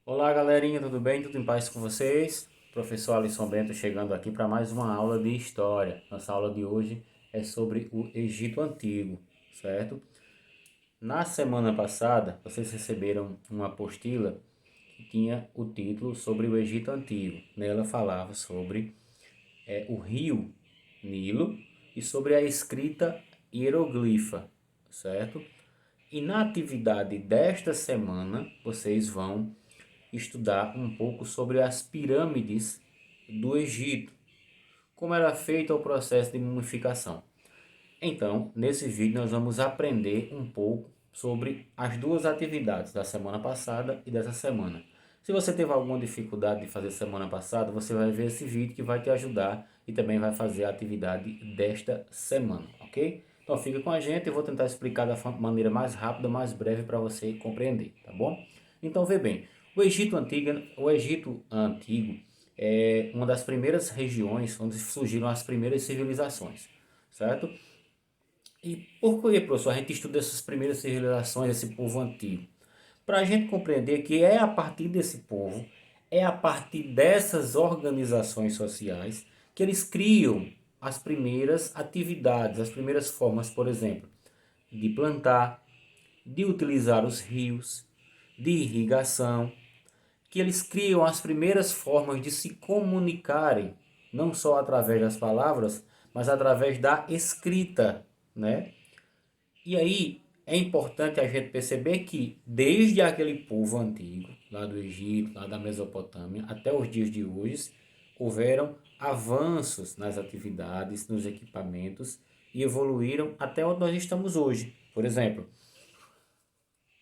Olá galerinha, tudo bem? Tudo em paz com vocês? Professor Alisson Bento chegando aqui para mais uma aula de história. Nossa aula de hoje é sobre o Egito Antigo, certo? Na semana passada, vocês receberam uma apostila que tinha o título sobre o Egito Antigo. Nela falava sobre o rio Nilo e sobre a escrita hieroglifa, certo? E na atividade desta semana, vocês vão estudar um pouco sobre as pirâmides do Egito, como era feito o processo de mumificação. Então, nesse vídeo nós vamos aprender um pouco sobre as duas atividades da semana passada e dessa semana. Se você teve alguma dificuldade de fazer semana passada, você vai ver esse vídeo que vai te ajudar e também vai fazer a atividade desta semana, ok? Então fica com a gente, eu vou tentar explicar da maneira mais rápida, mais breve para você compreender, tá bom? Então vê bem, o Egito Antigo é uma das primeiras regiões onde surgiram as primeiras civilizações, certo? E por que, professor, a gente estuda essas primeiras civilizações, esse povo antigo? Para a gente compreender que é a partir desse povo, é a partir dessas organizações sociais que eles criam as primeiras atividades, as primeiras formas, por exemplo, de plantar, de utilizar os rios, de irrigação, que eles criam as primeiras formas de se comunicarem, não só através das palavras, mas através da escrita, né? E aí é importante a gente perceber que desde aquele povo antigo, lá do Egito, lá da Mesopotâmia, até os dias de hoje, houveram avanços nas atividades, nos equipamentos e evoluíram até onde nós estamos hoje. Por exemplo,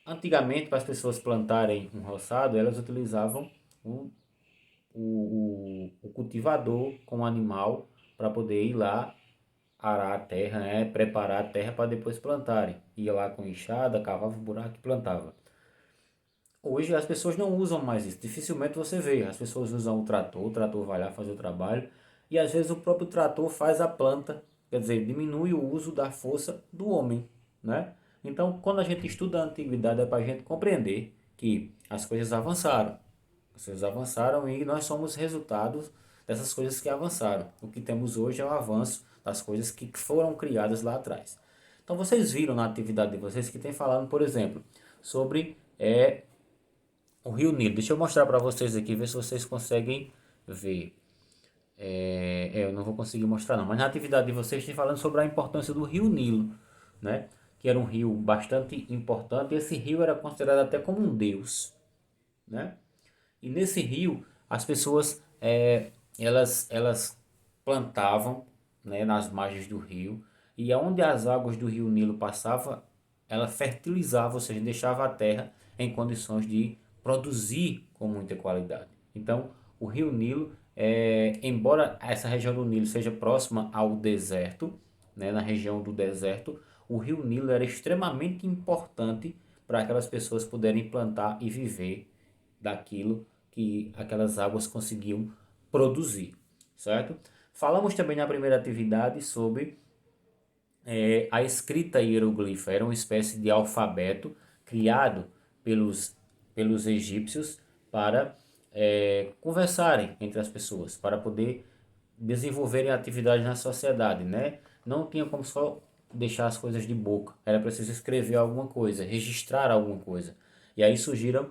antigamente para as pessoas plantarem um roçado, elas utilizavam o, o cultivador com o animal para poder ir lá arar a terra, né? Preparar a terra para depois plantarem. Ia lá com enxada, cavava um buraco e plantava. Hoje as pessoas não usam mais isso. Dificilmente você vê. As pessoas usam o trator vai lá fazer o trabalho e às vezes o próprio trator faz a planta, quer dizer, diminui o uso da força do homem, né? Então, quando a gente estuda a antiguidade é para a gente compreender que as coisas avançaram. As coisas avançaram e nós somos resultados dessas coisas que avançaram. O que temos hoje é o avanço das coisas que foram criadas lá atrás. Então vocês viram na atividade de vocês que tem falando, por exemplo, sobre o Rio Nilo. Deixa eu mostrar para vocês aqui, ver se vocês conseguem ver. Eu não vou conseguir mostrar não, mas na atividade de vocês tem falando sobre a importância do Rio Nilo, né? Que era um rio bastante importante. E esse rio era considerado até como um deus, né? E nesse rio, as pessoas elas plantavam, né, nas margens do rio, e aonde as águas do rio Nilo passavam, ela fertilizava, ou seja, deixava a terra em condições de produzir com muita qualidade. Então, o rio Nilo, embora essa região do Nilo seja próxima ao deserto, né, na região do deserto, o rio Nilo era extremamente importante para aquelas pessoas poderem plantar e viver daquilo que aquelas águas conseguiam produzir, certo? Falamos também na primeira atividade sobre a escrita hieroglifa. Era uma espécie de alfabeto criado pelos egípcios para conversarem entre as pessoas, para poder desenvolverem atividade na sociedade, né? Não tinha como só deixar as coisas de boca, era preciso escrever alguma coisa, registrar alguma coisa. E aí surgiram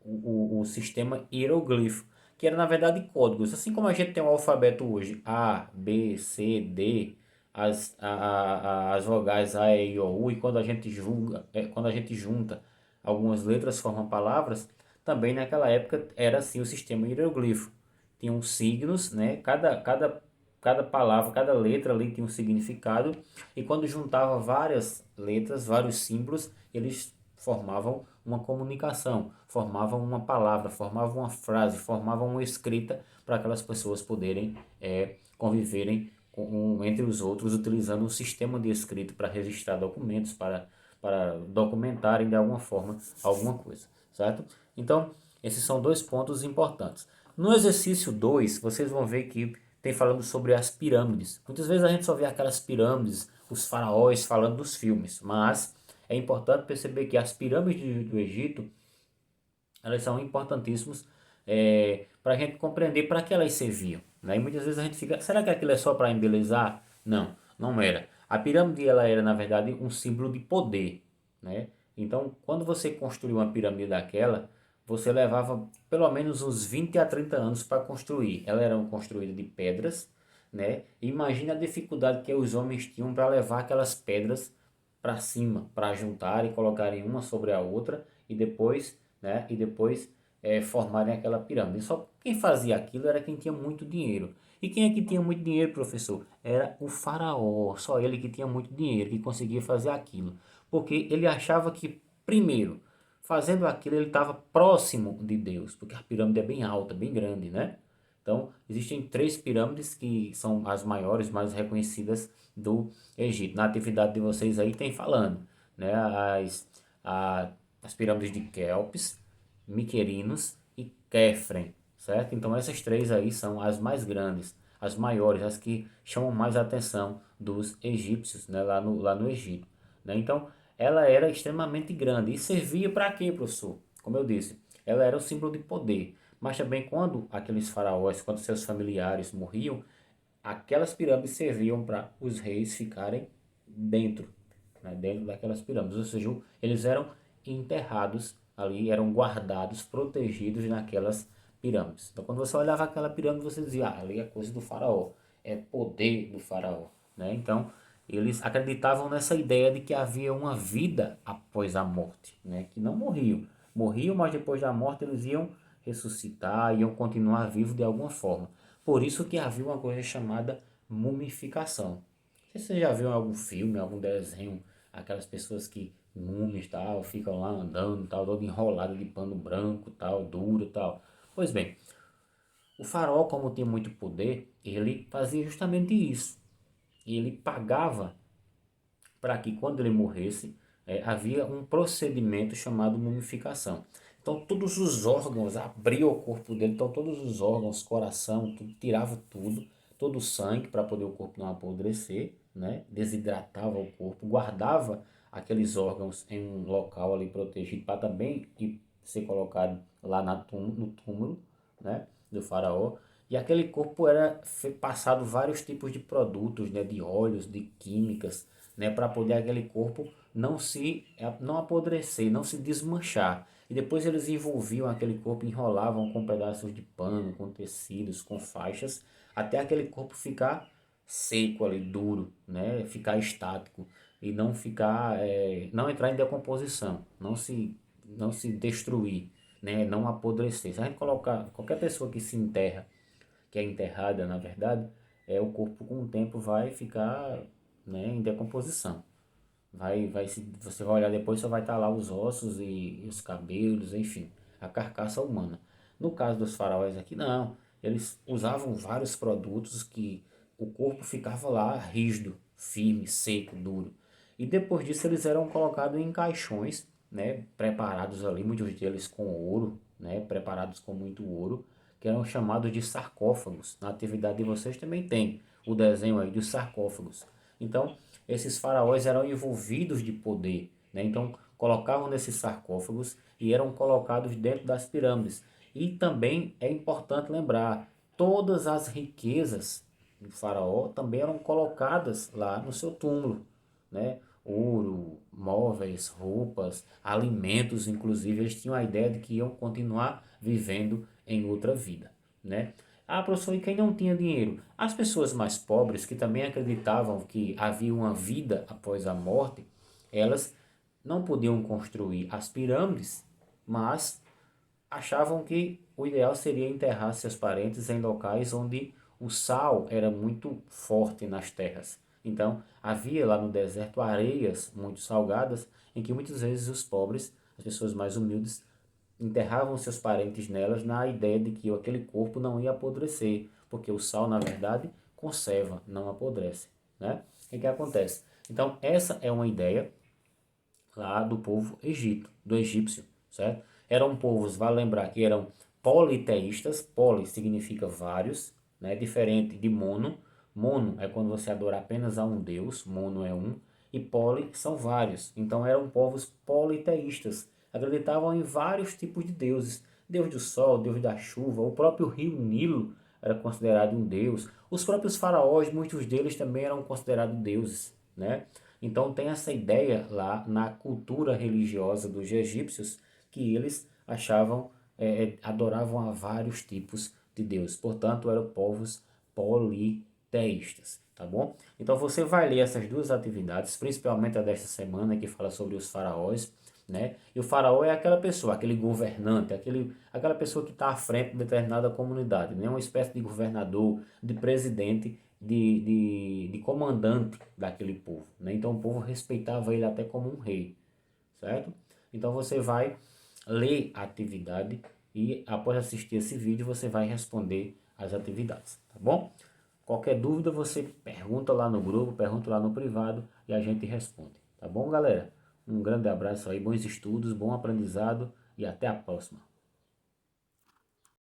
o sistema hieroglifo, que era na verdade códigos. Assim como a gente tem o alfabeto hoje, A, B, C, D, as vogais A, E, I, O, U, e quando a gente junta algumas letras formam palavras, também naquela época era assim o sistema hieroglifo. Tinham signos, né? Cada palavra, cada letra ali tinha um significado, e quando juntava várias letras, vários símbolos, eles formavam uma comunicação, formavam uma palavra, formavam uma frase, formavam uma escrita para aquelas pessoas poderem conviverem entre os outros, utilizando um sistema de escrita para registrar documentos, para documentarem de alguma forma alguma coisa, certo? Então, esses são dois pontos importantes. No exercício 2 vocês vão ver que tem falando sobre as pirâmides. Muitas vezes a gente só vê aquelas pirâmides, os faraós falando dos filmes, mas é importante perceber que as pirâmides do Egito elas são importantíssimos para a gente compreender para que elas serviam, né? E muitas vezes a gente fica, será que aquilo é só para embelezar? Não, não era. A pirâmide ela era na verdade um símbolo de poder, né? Então, quando você construiu uma pirâmide daquela, você levava pelo menos uns 20 a 30 anos para construir. Ela era construída de pedras, né? Imagina a dificuldade que os homens tinham para levar aquelas pedras para cima, para juntar e colocarem uma sobre a outra e depois, né? E depois formarem aquela pirâmide. Só quem fazia aquilo era quem tinha muito dinheiro. E quem é que tinha muito dinheiro, professor? Era o faraó, só ele que tinha muito dinheiro, que conseguia fazer aquilo. Porque ele achava que, primeiro, fazendo aquilo ele estava próximo de Deus, porque a pirâmide é bem alta, bem grande, né? Então, existem três pirâmides que são as maiores, mais reconhecidas do Egito. Na atividade de vocês aí tem falando, né? As pirâmides de Quéops, Miquerinos e Quefren, certo? Então essas três aí são as mais grandes, as maiores, as que chamam mais a atenção dos egípcios, né? Lá no Egito, né? Então ela era extremamente grande e servia para quê, professor? Como eu disse, ela era o símbolo de poder. Mas também quando aqueles faraós, quando seus familiares morriam, aquelas pirâmides serviam para os reis ficarem dentro, né, dentro daquelas pirâmides. Ou seja, eles eram enterrados ali, eram guardados, protegidos naquelas pirâmides. Então, quando você olhava aquela pirâmide, você dizia, ah, ali é coisa do faraó, é poder do faraó, né? Então, eles acreditavam nessa ideia de que havia uma vida após a morte, né? Que não morriam. Morriam, mas depois da morte eles iam ressuscitar, iam continuar vivos de alguma forma. Por isso que havia uma coisa chamada mumificação. Se você já viu em algum filme, algum desenho, aquelas pessoas que múmias tal, ficam lá andando, tal, todo enrolado de pano branco, tal, duro, tal. Pois bem, o faraó, como tinha muito poder, ele fazia justamente isso. Ele pagava para que quando ele morresse, havia um procedimento chamado mumificação. Então todos os órgãos, abria o corpo dele, então todos os órgãos, coração, tudo, tirava tudo, todo o sangue para poder o corpo não apodrecer, né? Desidratava o corpo, guardava aqueles órgãos em um local ali protegido para também ser colocado lá no túmulo, né? Do faraó. E aquele corpo era passado vários tipos de produtos, né? De óleos, de químicas, né, para poder aquele corpo não apodrecer, não se desmanchar. E depois eles envolviam aquele corpo, enrolavam com pedaços de pano, com tecidos, com faixas, até aquele corpo ficar seco ali, duro, né, ficar estático e não ficar, não entrar em decomposição, não se destruir, né, não apodrecer. Se a gente colocar qualquer pessoa que se enterra, que é enterrada, na verdade, o corpo com o tempo vai ficar, né, em decomposição. Você vai olhar depois, só vai estar lá os ossos e os cabelos, enfim, a carcaça humana. No caso dos faraós aqui, não. Eles usavam vários produtos que o corpo ficava lá rígido, firme, seco, duro. E depois disso eles eram colocados em caixões, né, preparados ali, muitos deles com ouro, né, preparados com muito ouro, que eram chamados de sarcófagos. Na atividade de vocês também tem o desenho aí dos sarcófagos. Então, esses faraós eram envolvidos de poder, né? Então, colocavam nesses sarcófagos e eram colocados dentro das pirâmides. E também é importante lembrar, todas as riquezas do faraó também eram colocadas lá no seu túmulo, né? Ouro, móveis, roupas, alimentos, inclusive, eles tinham a ideia de que iam continuar vivendo em outra vida, né? Ah, professor, e quem não tinha dinheiro? As pessoas mais pobres, que também acreditavam que havia uma vida após a morte, elas não podiam construir as pirâmides, mas achavam que o ideal seria enterrar seus parentes em locais onde o sal era muito forte nas terras. Então, havia lá no deserto areias muito salgadas, em que muitas vezes os pobres, as pessoas mais humildes, enterravam seus parentes nelas na ideia de que aquele corpo não ia apodrecer, porque o sal, na verdade, conserva, não apodrece, né? O que acontece? Então, essa é uma ideia lá do povo do egípcio, certo? Eram povos, vale lembrar que eram politeístas, poli significa vários, né? Diferente de mono. Mono é quando você adora apenas a um deus, mono é um, e poli são vários. Então eram povos politeístas, acreditavam em vários tipos de deuses. Deus do sol, Deus da chuva, o próprio rio Nilo era considerado um deus. Os próprios faraós, muitos deles também eram considerados deuses, né? Então tem essa ideia lá na cultura religiosa dos egípcios que eles achavam, adoravam a vários tipos de deuses. Portanto, eram povos politeístas, tá bom? Então você vai ler essas duas atividades, principalmente a desta semana que fala sobre os faraós, né? E o faraó é aquela pessoa, aquele governante, aquela pessoa que está à frente de determinada comunidade, né? Uma espécie de governador, de presidente, de comandante daquele povo, né? Então o povo respeitava ele até como um rei, certo? Então você vai ler a atividade e após assistir esse vídeo você vai responder as atividades, tá bom? Qualquer dúvida você pergunta lá no grupo, pergunta lá no privado e a gente responde, tá bom, galera? Um grande abraço aí, bons estudos, bom aprendizado e até a próxima.